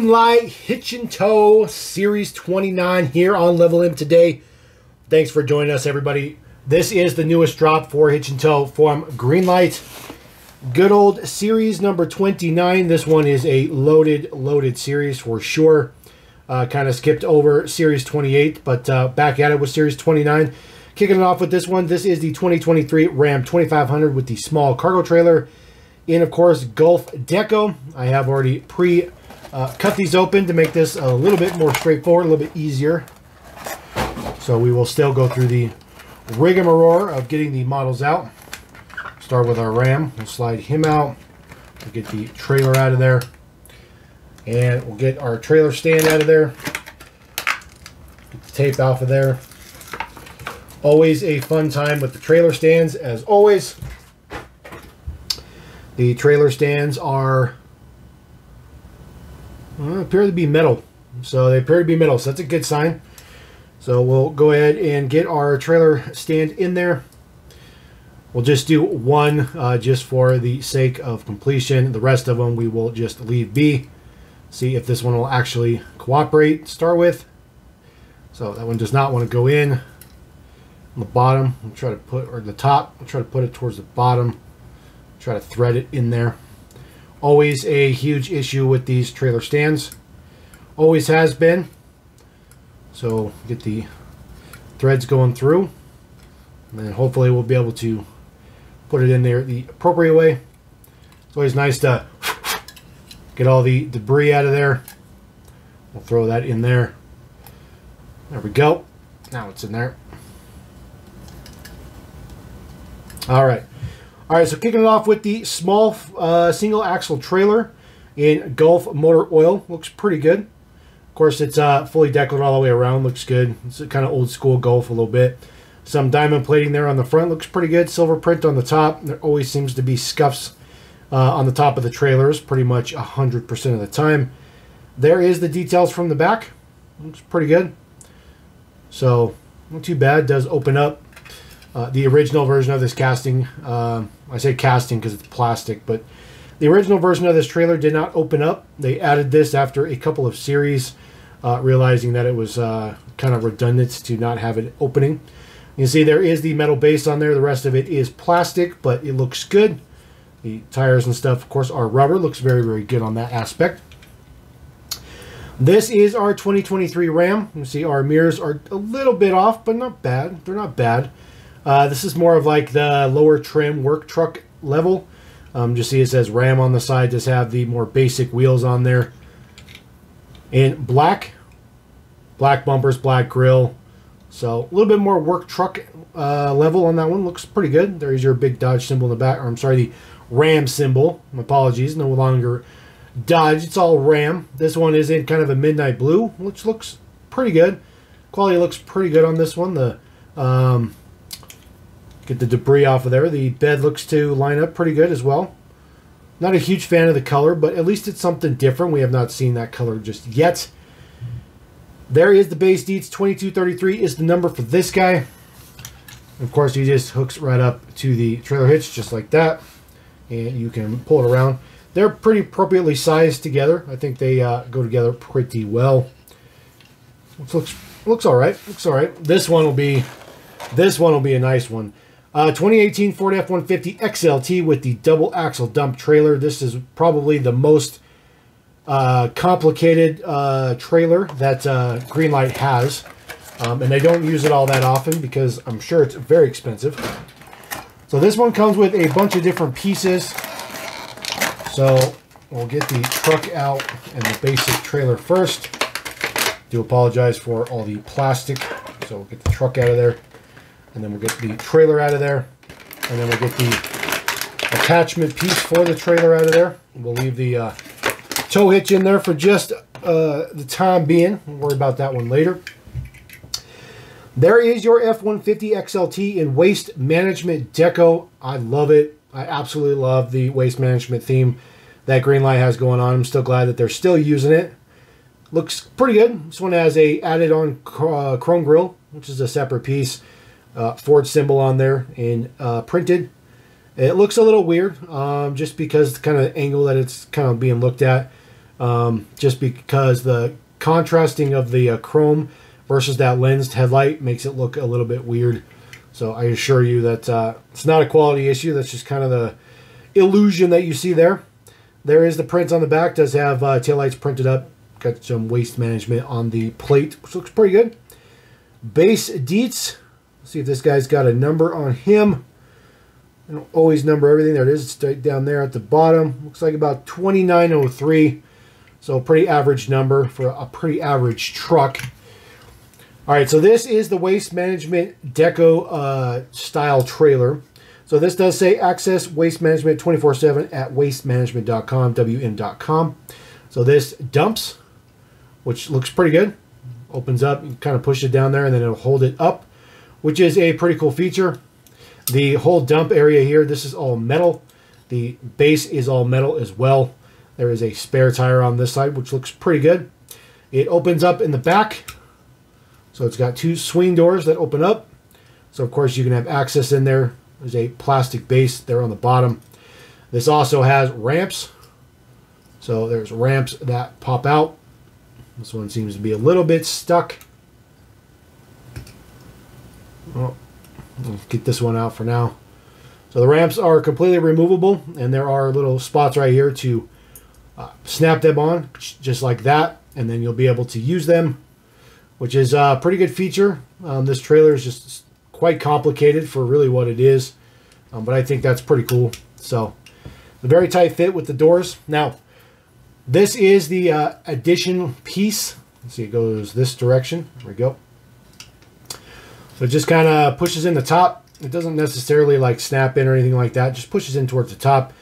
Greenlight Hitch Tow Series 29 here on Level M today. Thanks for joining us, everybody. This is the newest drop for Hitch Tow from Greenlight. Good old series number 29. This one is a loaded series for sure. Kind of skipped over series 28, but back at it with series 29. Kicking it off with this one. This is the 2023 Ram 2500 with the small cargo trailer. In, of course, Gulf deco. I have already cut these open to make this a little bit more straightforward, a little bit easier. So we will still go through the rigmarole of getting the models out. Start with our Ram. We'll slide him out. We'll get the trailer out of there. And we'll get our trailer stand out of there. Get the tape off of there. Always a fun time with the trailer stands, as always. The trailer stands are appear to be metal. So they appear to be metal, so that's a good sign. So we'll go ahead and get our trailer stand in there. We'll just do one just for the sake of completion. The rest of them we will just leave be. See if this one will actually cooperate to start with. So that one does not want to go in. On the bottom, we'll try to put, or the top, we'll try to put it towards the bottom. Try to thread it in there. Always a huge issue with these trailer stands. Always has been. So get the threads going through. And then hopefully we'll be able to put it in there the appropriate way. It's always nice to get all the debris out of there. We'll throw that in there. There we go. Now it's in there. All right. All right, so kicking it off with the small single axle trailer in Gulf motor oil. Looks pretty good. Of course, it's fully decorated all the way around. Looks good. It's kind of old school Gulf a little bit. Some diamond plating there on the front. Looks pretty good. Silver print on the top. There always seems to be scuffs on the top of the trailers pretty much 100% of the time. There is the details from the back. Looks pretty good. So, not too bad. It does open up. The original version of this casting, I say casting because it's plastic, but the original version of this trailer did not open up. They added this after a couple of series, realizing that it was kind of redundant to not have it opening. You can see there is the metal base on there. The rest of it is plastic, but it looks good. The tires and stuff, of course, are rubber. Looks very, very good on that aspect. This is our 2023 Ram. You can see our mirrors are a little bit off, but not bad. They're not bad. This is more of like the lower trim work truck level. Just see it says Ram on the side. Just have the more basic wheels on there. In black bumpers, black grille. So a little bit more work truck level on that one. Looks pretty good. There's your big Dodge symbol in the back. Or I'm sorry, the Ram symbol. My apologies. No longer Dodge. It's all Ram. This one is in kind of a midnight blue, which looks pretty good. Quality looks pretty good on this one. The get the debris off of there. The bed looks to line up pretty good as well. Not a huge fan of the color, but at least it's something different. We have not seen that color just yet. There is the base deets. 2233 is the number for this guy. Of course, he just hooks right up to the trailer hitch just like that. And you can pull it around. They're pretty appropriately sized together. I think they go together pretty well. Looks all right. Looks all right. This one will be a nice one. 2018 Ford F-150 XLT with the double axle dump trailer. This is probably the most complicated trailer that Greenlight has. And they don't use it all that often because I'm sure it's very expensive. So this one comes with a bunch of different pieces. So we'll get the truck out and the basic trailer first. Do apologize for all the plastic. So we'll get the truck out of there. And then we'll get the trailer out of there. And then we'll get the attachment piece for the trailer out of there. We'll leave the tow hitch in there for just the time being. We'll worry about that one later. There is your F-150 XLT in waste management deco. I love it. I absolutely love the waste management theme that Greenlight has going on. I'm still glad that they're still using it. Looks pretty good. This one has a added on chrome grille, which is a separate piece. Ford symbol on there and printed. It looks a little weird just because the kind of angle that it's kind of being looked at. just because the contrasting of the chrome versus that lensed headlight makes it look a little bit weird. So I assure you that it's not a quality issue. That's just kind of the illusion that you see there. There is the print on the back. Does have taillights printed up. Got some waste management on the plate, which looks pretty good. Base deets. Let's see if this guy's got a number on him. I don't always number everything. There it is. It's right down there at the bottom. Looks like about 2903. So a pretty average number for a pretty average truck. All right, so this is the Waste Management Deco style trailer. So this does say access waste management 24/7 at wastemanagement.com, wm.com. So this dumps, which looks pretty good. Opens up, you kind of push it down there, and then it'll hold it up, which is a pretty cool feature. The whole dump area here, this is all metal. The base is all metal as well. There is a spare tire on this side, which looks pretty good. It opens up in the back. So it's got two swing doors that open up. So of course you can have access in there. There's a plastic base there on the bottom. This also has ramps. So there's ramps that pop out. This one seems to be a little bit stuck. Oh, let's get this one out for now. So the ramps are completely removable, and there are little spots right here to snap them on, just like that, and then you'll be able to use them, which is a pretty good feature. This trailer is just quite complicated for really what it is, but I think that's pretty cool. So a very tight fit with the doors. Now this is the addition piece. Let's see, it goes this direction. There we go. So it just kind of pushes in the top. It doesn't necessarily like snap in or anything like that. It just pushes in towards the top.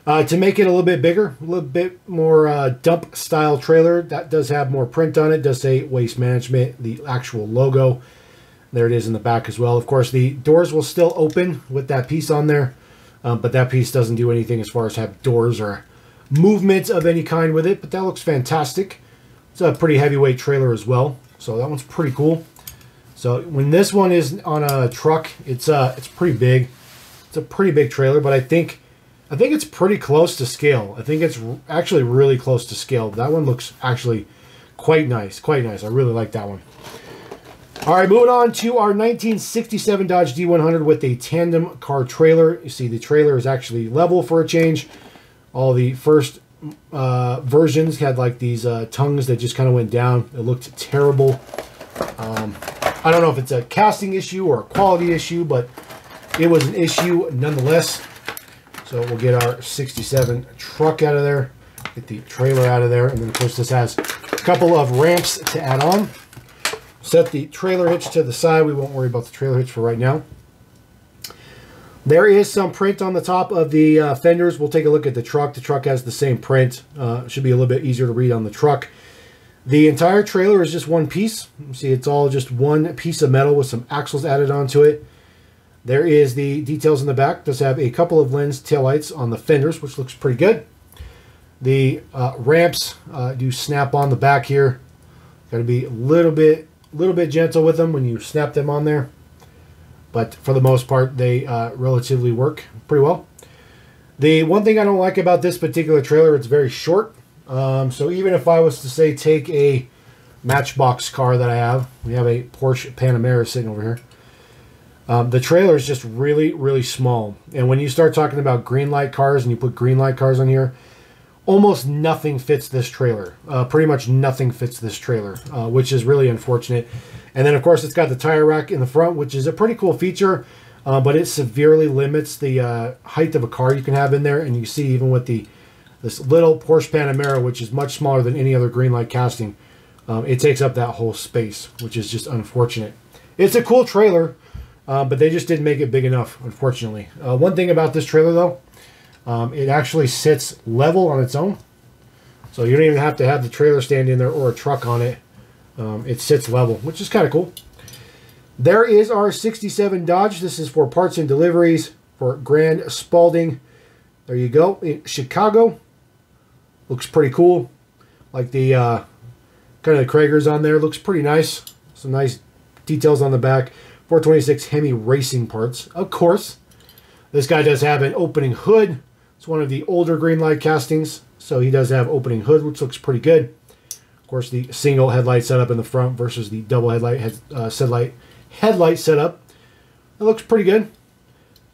To make it a little bit bigger, a little bit more dump style trailer. That does have more print on it. It does say Waste Management, the actual logo. There it is in the back as well. Of course, the doors will still open with that piece on there, but that piece doesn't do anything as far as have doors or movement of any kind with it, but that looks fantastic. It's a pretty heavyweight trailer as well, so that one's pretty cool. So when this one is on a truck, it's pretty big. It's a pretty big trailer, but I think it's pretty close to scale. I think it's actually really close to scale. That one looks actually quite nice, quite nice. I really like that one. All right, moving on to our 1967 Dodge D100 with a tandem car trailer. You see the trailer is actually level for a change. All the first versions had like these tongues that just kind of went down. It looked terrible. I don't know if it's a casting issue or a quality issue, but it was an issue nonetheless. So we'll get our 67 truck out of there, get the trailer out of there, and then of course this has a couple of ramps to add on. Set the trailer hitch to the side. We won't worry about the trailer hitch for right now. There is some print on the top of the fenders. We'll take a look at the truck. The truck has the same print. Should be a little bit easier to read on the truck. The entire trailer is just one piece. You see, it's all just one piece of metal with some axles added onto it. There is the details in the back. It does have a couple of lens taillights on the fenders, which looks pretty good. The ramps do snap on the back here. Got to be a little bit gentle with them when you snap them on there. But for the most part, they relatively work pretty well. The one thing I don't like about this particular trailer, it's very short. So even if I was to say take a Matchbox car that I have, we have a Porsche Panamera sitting over here. The trailer is just really, really small. And when you start talking about Greenlight cars and you put Greenlight cars on here, almost nothing fits this trailer. Pretty much nothing fits this trailer, which is really unfortunate. And then, of course, it's got the tire rack in the front, which is a pretty cool feature, but it severely limits the height of a car you can have in there. And you see even with this little Porsche Panamera, which is much smaller than any other Greenlight casting, it takes up that whole space, which is just unfortunate. It's a cool trailer, but they just didn't make it big enough, unfortunately. One thing about this trailer, though, it actually sits level on its own. So you don't even have to have the trailer stand in there or a truck on it. It sits level, which is kind of cool. There is our 67 Dodge. This is for parts and deliveries for Grand Spalding. There you go. In Chicago. Looks pretty cool. Like the kind of the Kragers on there. Looks pretty nice. Some nice details on the back. 426 Hemi Racing parts. Of course. This guy does have an opening hood. It's one of the older Greenlight castings. so he does have opening hood, which looks pretty good. Of course, the single headlight setup in the front versus the double headlight setup. It looks pretty good.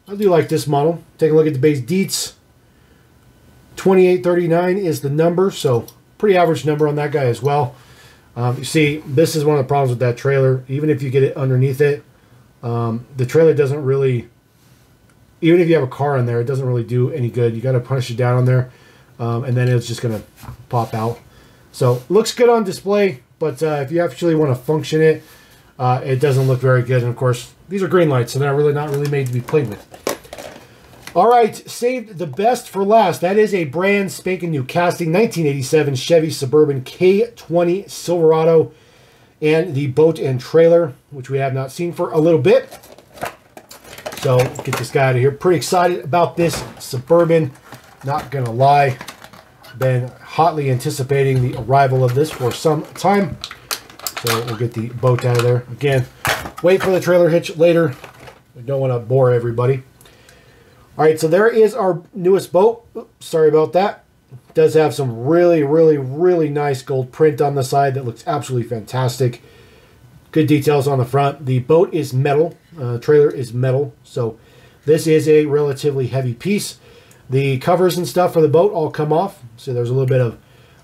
I do like this model. Take a look at the base deets. 2839 is the number, so pretty average number on that guy as well. You see, this is one of the problems with that trailer. Even if you get it underneath it, the trailer doesn't really, even if you have a car in there, it doesn't really do any good. You got to punch it down on there, and then it's just going to pop out. So looks good on display, but if you actually want to function it, it doesn't look very good. And of course, these are Greenlights, so they're really not really made to be played with. All right, saved the best for last. That is a brand spanking new casting, 1987 Chevy Suburban K20 Silverado, and the boat and trailer, which we have not seen for a little bit. So get this guy out of here. Pretty excited about this Suburban. Not gonna lie, been hotly anticipating the arrival of this for some time. So we'll get the boat out of there. Again, wait for the trailer hitch later. I don't want to bore everybody. All right, so there is our newest boat. Oops, sorry about that. It does have some really, really, really nice gold print on the side that looks absolutely fantastic. Good details on the front. The boat is metal. Trailer is metal. So this is a relatively heavy piece. The covers and stuff for the boat all come off. So there's a little bit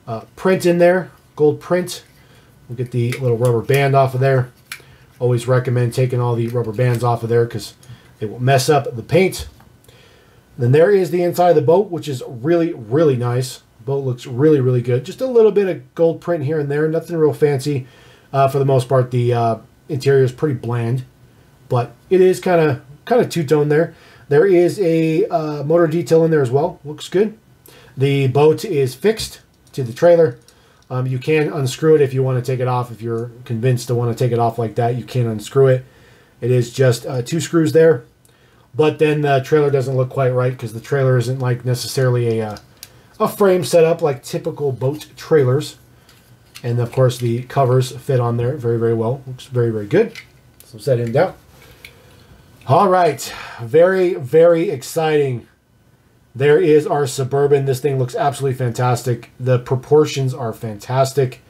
of print in there, gold print. We'll get the little rubber band off of there. Always recommend taking all the rubber bands off of there because it will mess up the paint. Then there is the inside of the boat, which is really, really nice. The boat looks really, really good. Just a little bit of gold print here and there. Nothing real fancy. For the most part, the interior is pretty bland. But it is kind of two-tone there. There is a motor detail in there as well. Looks good. The boat is fixed to the trailer. You can unscrew it if you want to take it off. If you're convinced to want to take it off like that, you can unscrew it. It is just 2 screws there. But then the trailer doesn't look quite right because the trailer isn't like necessarily a frame setup like typical boat trailers. And of course the covers fit on there very, very well. Looks very, very good. So set him down. All right. Very, very exciting. There is our Suburban. This thing looks absolutely fantastic. The proportions are fantastic.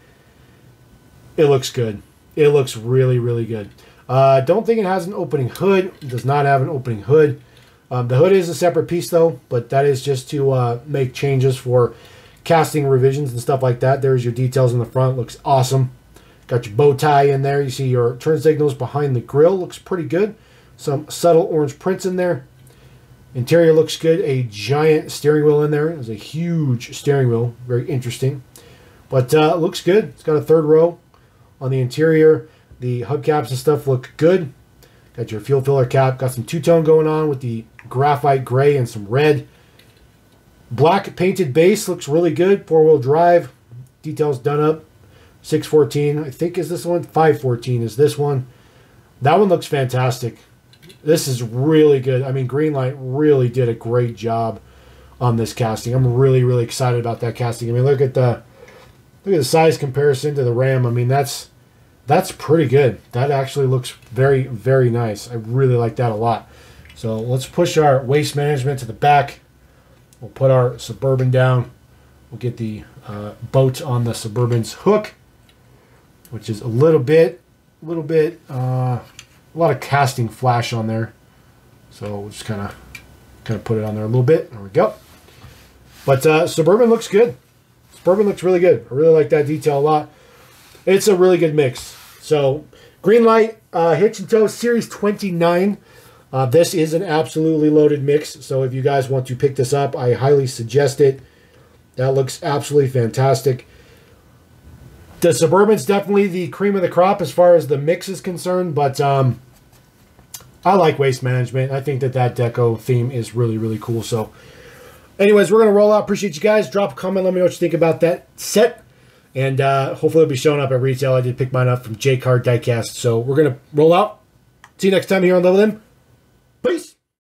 It looks good. It looks really, really good. Don't think it has an opening hood. It does not have an opening hood. The hood is a separate piece though, but that is just to make changes for casting revisions and stuff like that. There's your details in the front. Looks awesome. Got your bow tie in there. You see your turn signals behind the grill. Looks pretty good. Some subtle orange prints in there. Interior looks good. A giant steering wheel in there. There's a huge steering wheel. Very interesting. But looks good. It's got a 3rd row on the interior. The hubcaps and stuff look good. Got your fuel filler cap. Got some two-tone going on with the graphite gray and some red. Black painted base looks really good. 4-wheel drive. Details done up. 614, I think, is this one. 514 is this one. That one looks fantastic. This is really good. I mean, Greenlight really did a great job on this casting. I'm really, really excited about that casting. I mean, look at the size comparison to the Ram. I mean, that's pretty good. That actually looks very, very nice. I really like that a lot. So let's push our waste management to the back. We'll put our Suburban down. We'll get the boat on the Suburban's hook, which is a lot of casting flash on there. So we'll just kind of put it on there a little bit. There we go. But Suburban looks good. Suburban looks really good. I really like that detail a lot. It's a really good mix. So Greenlight Hitch Tow Series 29. This is an absolutely loaded mix. So if you guys want to pick this up, I highly suggest it. That looks absolutely fantastic. The Suburban's definitely the cream of the crop as far as the mix is concerned, but I like waste management. I think that deco theme is really, really cool. So anyways, we're going to roll out. Appreciate you guys. Drop a comment. Let me know what you think about that set. And hopefully it'll be showing up at retail. I did pick mine up from J-Card Diecast. So we're going to roll out. See you next time here on Level M. Peace.